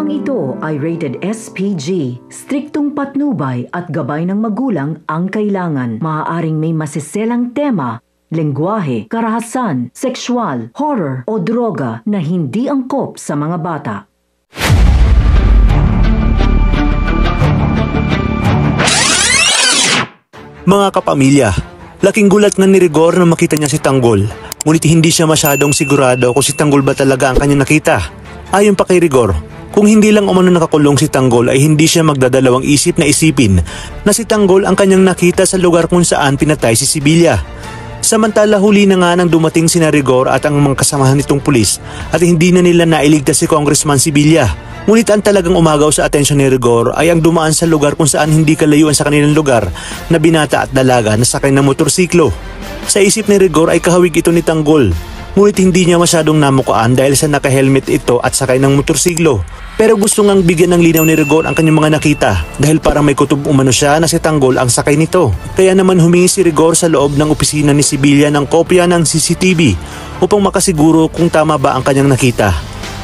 Programang ito ay rated SPG. Striktong patnubay at gabay ng magulang ang kailangan. Maaaring may masiselang tema, lengguwahe, karahasan, sexual, horror o droga na hindi angkop sa mga bata. Mga kapamilya, laking gulat nga ni Rigor na makita niya si Tanggol. Ngunit hindi siya masyadong sigurado kung si Tanggol ba talaga ang kanya nakita. Ayon pa kay Rigor, kung hindi lang umano nakakulong si Tanggol ay hindi siya magdadalawang isip na isipin na si Tanggol ang kanyang nakita sa lugar kung saan pinatay si Sibilya. Samantala huli na nga nang dumating sina Rigor at ang mga kasamahan nitong pulis at hindi na nila nailigtas si Congressman Sibilya. Ngunit ang talagang umagaw sa atensyon ni Rigor ay ang dumaan sa lugar kung saan hindi kalayuan sa kanilang lugar na binata at dalaga na sakay ng motorsiklo. Sa isip ni Rigor ay kahawig ito ni Tanggol. Ngunit hindi niya masyadong namukaan dahil sa naka-helmet ito at sakay ng motorsiklo. Pero gusto ngang bigyan ng linaw ni Rigor ang kanyang mga nakita dahil parang may kutob umano siya na si Tanggol ang sakay nito. Kaya naman humingi si Rigor sa loob ng opisina ni Sibilya ng kopya ng CCTV upang makasiguro kung tama ba ang kanyang nakita.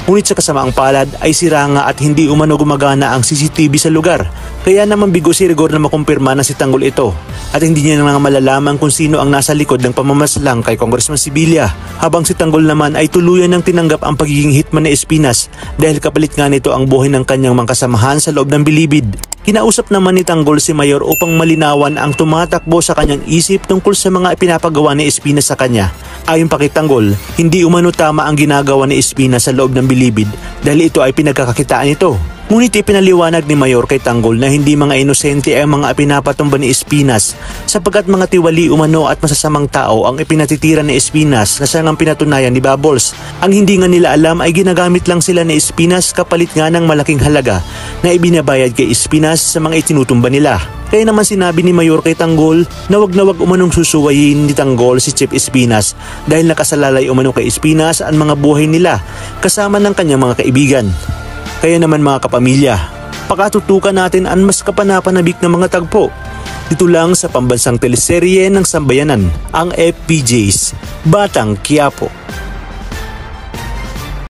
Ngunit sa kasamaang palad ay sira nga at hindi umano gumagana ang CCTV sa lugar. Kaya naman bigo si Rigor na makumpirma na si Tanggol ito at hindi niya na malalaman kung sino ang nasa likod ng pamamaslang kay Congressman Sibilya. Habang si Tanggol naman ay tuluyan ng tinanggap ang pagiging hitman ni Espinas dahil kapalit nga nito ang buhay ng kanyang mga kasamahan sa loob ng bilibid. Kinausap naman ni Tanggol si Mayor upang malinawan ang tumatakbo sa kanyang isip tungkol sa mga ipinapagawa ni Espinas sa kanya. Ayon pa kay Tanggol, hindi umano tama ang ginagawa ni Espinas sa loob ng bilibid dahil ito ay pinagkakakitaan nito. Ngunit ipinaliwanag ni Mayor kay Tanggol na hindi mga inosente ang mga ipinapatumba ni Espinas sapagkat mga tiwali umano at masasamang tao ang ipinatitira ni Espinas na siya ang pinatunayan ni Bubbles. Ang hindi nga nila alam ay ginagamit lang sila ni Espinas kapalit nga ng malaking halaga na ibinabayad kay Espinas sa mga itinutumba nila. Kaya naman sinabi ni Mayor kay Tanggol na wag umanong susuwayin ni Tanggol si Chief Espinas dahil nakasalalay umano kay Espinas ang mga buhay nila kasama ng kanyang mga kaibigan. Kaya naman mga kapamilya, pakatutukan natin ang mas kapanapanabik na mga tagpo. Dito lang sa pambansang teleserye ng Sambayanan, ang FPJ's Batang Quiapo.